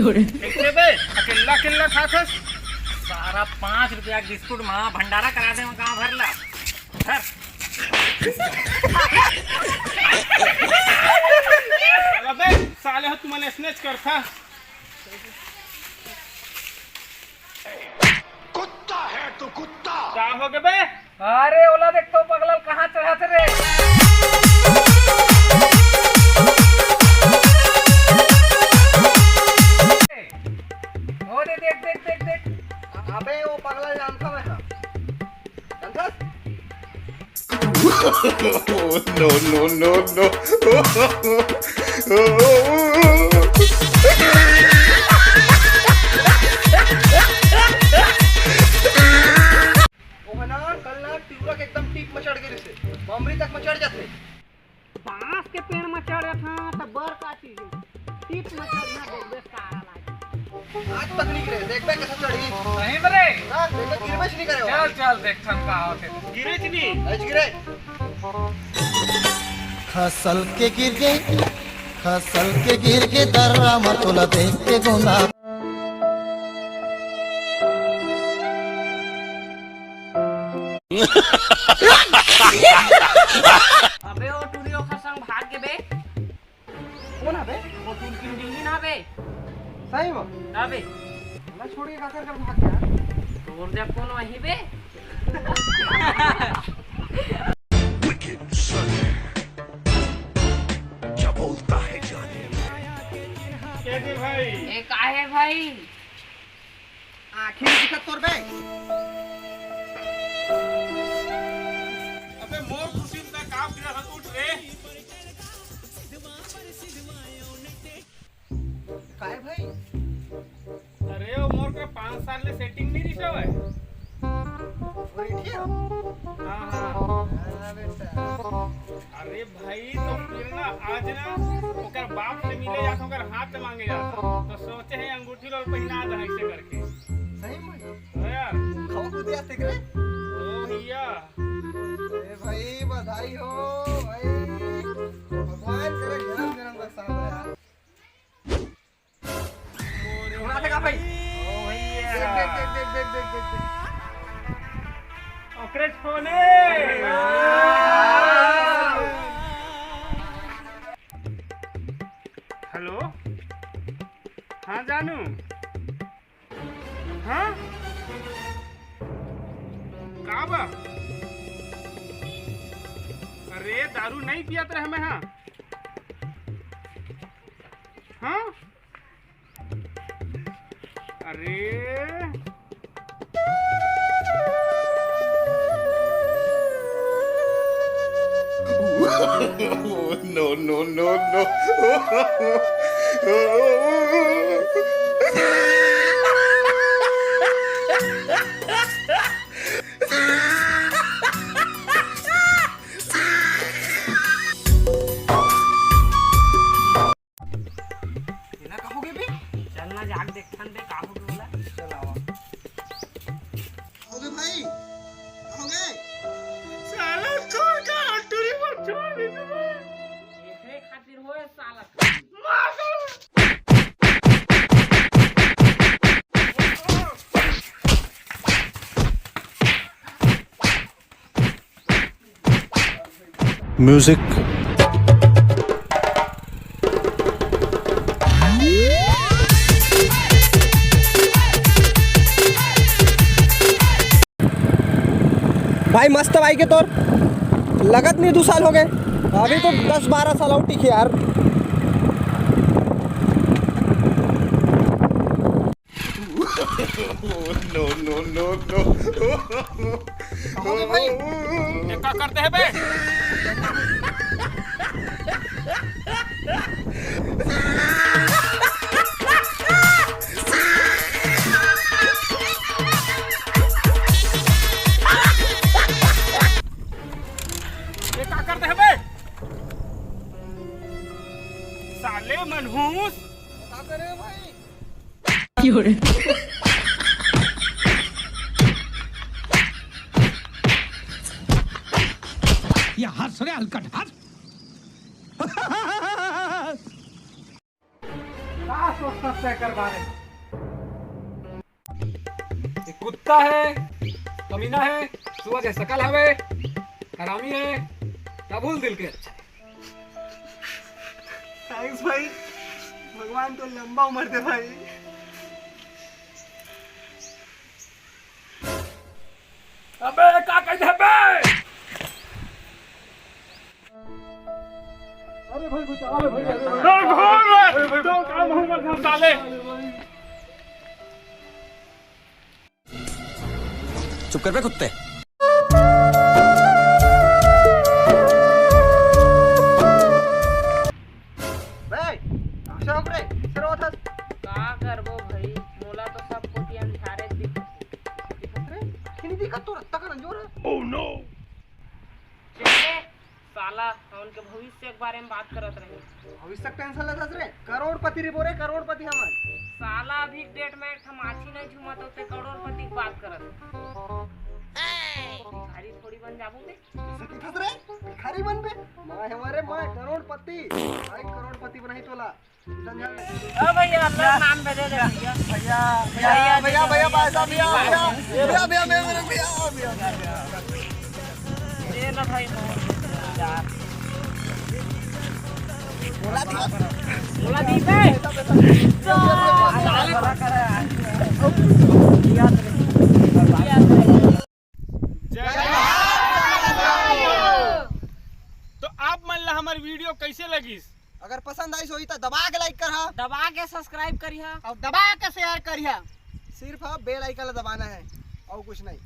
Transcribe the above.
देखते बे अकेला अकेला खाथस सारा 5 रुपया बिस्कुट माँ भंडारा करा दे कहाँ भरला भर अबे साले हो तुमने स्नैच कर था कुत्ता है तू कुत्ता। क्या हो गए बे? अरे ओला देख तो पगला कहाँ चढ़ा थे रे ओ दे देख देख देख देख अबे वो पगला जानता मैं जानता No no no no। वो है ना कल ना ट्यूबक एकदम टीप में चढ़ गई से बमरी तक में चढ़ जाते बांस के पेड़ में चढ़े था तब बर का चीज टीप में चढ़ना देख बेस का आ रहा आज तक नहीं गिरे देख बे कैसे चढ़ी नहीं बरे ना देख बे गिरबे नहीं करे चल चल देख थम का होते गिरे कि नहीं? आज गिरे खसल के गिर के दर्रा मतुला देख के गुना अबे ओ टूरियो का संग भाग के बे कौन है बे वो टूर की डिंगी ना बे सही में ना बे मैं छोड़ के का कर भाग गया तोर जा कौन वही बे Wicked son। क्या बोलता है जाने। कैसे भाई? ए काहे भाई आखिर दिखत तोर बे अबे मोर खुशी का काम किया था उठ रे। काय भाई अरे वो मोर का 5 साल ले सेटिंग नहीं रिशा है। और इठिया हाँ हाँ। हां बेटा अरे भाई तो फिर ना आज ना ओकर बाप से मिले जाता ओकर हाथ मांगे जाता तो सोचे हैं अंगूठी और पहना दे ऐसे करके। सही में तो यार खाओ को दिया तेरे ओ भैया अरे भाई बधाई हो भाई भगवान तेरे जन्म जन्म का साथ है यार सुना था का भाई ओ भैया देख देख देख देख देख देख देख ओकरे छोने हेलो हाँ जानू हाँ का बा अरे दारू नहीं पियत रहे मैं हाँ हाँ अरे No no no no। ये ना कहोगे बे चलना जाग देख थन बे काबू बोला चलाओ कहोगे भाई कहोगे साला छोड़ का हटूरी पर छोड़ दी तू एकरे खातिर होए साला म्यूजिक भाई मस्त भाई के तौर लगत नहीं 2 साल हो गए अभी तो 10-12 साल और टिके यार No no no no। कहोगे भाई ये क्या करते हैं बे ये क्या करते हैं बे साले मनहूस क्या करे भाई ये हंस रे हलकट हंस क्या सोचता तय कर बारे में? ये कुत्ता है, कमीना है, सुअर के शकल हवे, हरामी है, कबूल दिल के अच्छा। थैंक्स भाई, भगवान तो लंबा उम्र दे भाई। अबे का कहते हैं बे? तो घूर तो काम हम कर साले। चुप कर बे कुत्ते। का करबो भाई, मोला तो सब कुछ अंधारे दिखत। Oh no! चले साला, हम के भविष्य के बारे में बात करत रहे। भविष्य टेंशन लेत रे, करोड़पति रे बोरे, करोड़पति हमन। साला अभी डेट में एक ठमाची नहीं झुमा तो ते करोड़पति की बात करत। भिखारी थोड़ी बन जाबू ते। सकी रे, भिखारी बन बे। मैं हमारे मैं करोड़पति, भाई करोड़पति बनाई तोला। समझा ले। ओ भैया अपना नाम दे दे भैया। भैया पैसा भैया दे ना भाई यार। बोला दी पे। तो आप मन ला हमारी वीडियो कैसे लगी? अगर पसंद आई सोई तो दबा के लाइक कर हा, दबा के सब्सक्राइब करिहा और दबा के शेयर करिहा। सिर्फ बेल आइकन दबाना है और कुछ नहीं।